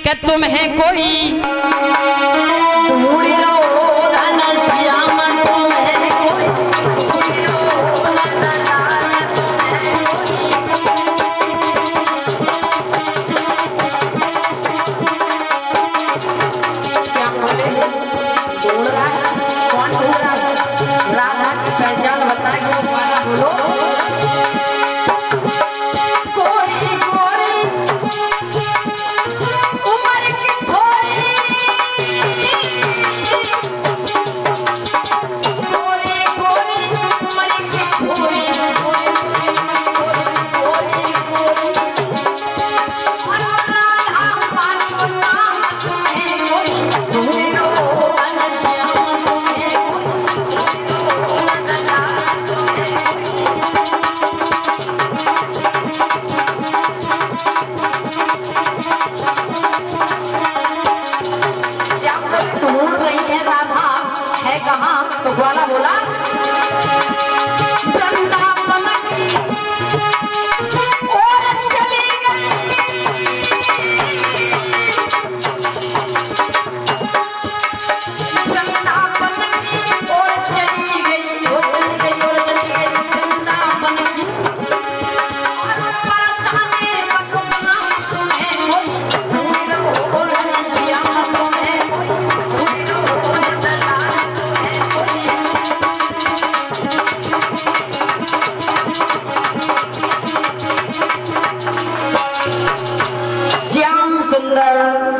कि तुम है कोई तो ग्वाला बोला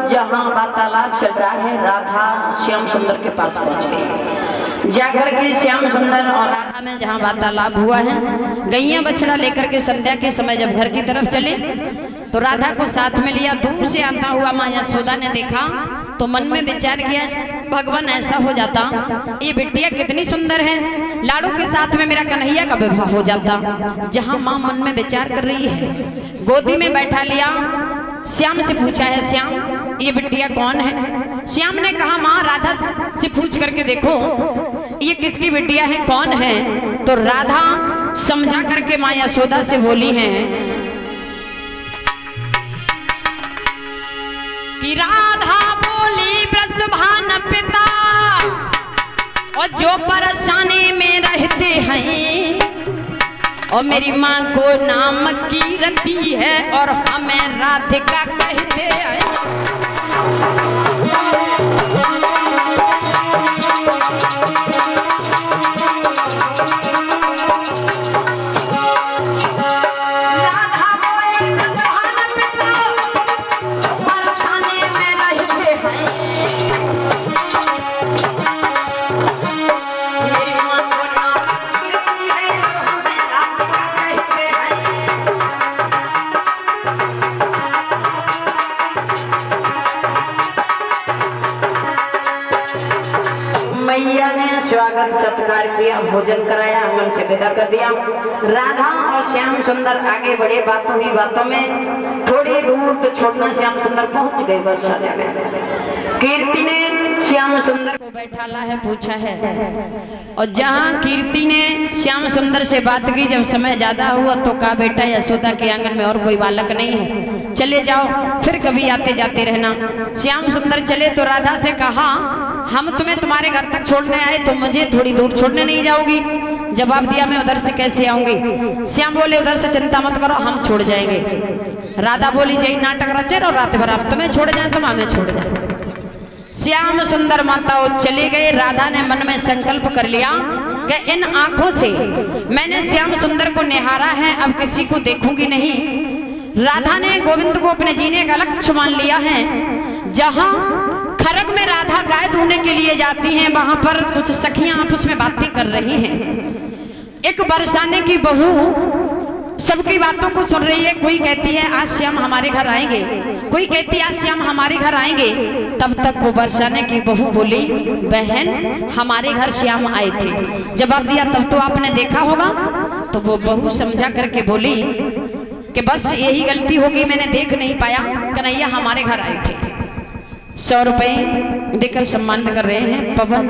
जहाँ वार्तालाप चल रहा है, राधा श्याम सुंदर के पास पहुंच गई। जाकर के श्याम सुंदर और राधा में जहाँ वार्तालाप हुआ है, गैया बछड़ा लेकर के संध्या के समय जब घर की तरफ चले तो राधा को साथ में लिया। दूर से आता हुआ माँ यशोदा ने देखा तो मन में विचार किया, भगवान ऐसा हो जाता, ये बिटिया कितनी सुंदर है, लाड़ू के साथ में मेरा कन्हैया का विवाह हो जाता। जहाँ माँ मन में विचार कर रही है, गोदी में बैठा लिया। श्याम से पूछा है, श्याम ये बिटिया कौन है? श्याम ने कहा, माँ राधा से पूछ करके देखो ये किसकी बिटिया है, कौन है? तो राधा समझा करके माँ यशोदा से बोली है कि राधा बोली वृषभान पिता और जो परेशानी में रहते हैं और मेरी माँ को नाम कीरति है और हमें राधिका कहते हैं। मैया ने स्वागत सत्कार किया, भोजन कराया, आंगन से विदा कर दिया। राधा और श्याम सुंदर आगे बढ़े। बातों ही बातों में थोड़ी दूर तो छोड़ना श्याम सुंदर पहुंच गए वर्षालय में। कीर्ति ने श्याम सुंदर को बैठाला है, पूछा है, और जहाँ कीर्ति ने श्याम सुंदर से बात की, जब समय ज्यादा हुआ तो कहा, बेटा यशोदा के आंगन में और कोई बालक नहीं है, चले जाओ, फिर कभी आते जाते रहना। श्याम सुंदर चले तो राधा से कहा, हम तुम्हें तुम्हारे घर तक छोड़ने आए तो मुझे थोड़ी दूर छोड़ने नहीं जाओगी? जवाब दिया, मैं उधर से कैसे आऊंगी? श्याम बोले, उधर से चिंता मत करो, हम छोड़ जाएंगे। राधा बोली, जय नाटक रचे और रात भर हम तुम्हें छोड़ जाए, तुम हमें छोड़ जाए। श्याम सुंदर माता चले गए। राधा ने मन में संकल्प कर लिया कि इन आंखों से मैंने श्याम सुंदर को निहारा है, अब किसी को देखूंगी नहीं। राधा ने गोविंद को अपने जीने का लक्ष्य मान लिया है। जहां खरग में राधा गाय धोने के लिए जाती हैं, वहां पर कुछ सखियां आपस में बातें कर रही हैं। एक बरसाने की बहू सबकी बातों को सुन रही है। कोई कहती है, आज श्याम हमारे घर आएंगे, कोई कहती है, आज श्याम हमारे घर आएंगे। तब तक वो बरसाने की बहू बोली, बहन हमारे घर श्याम आए थे। जवाब दिया, तब तो आपने देखा होगा। तो वो बहू समझा करके बोली कि बस यही गलती होगी, मैंने देख नहीं पाया, कन्हैया हमारे घर आए थे। 100 रुपए देकर सम्मानित कर रहे हैं पवन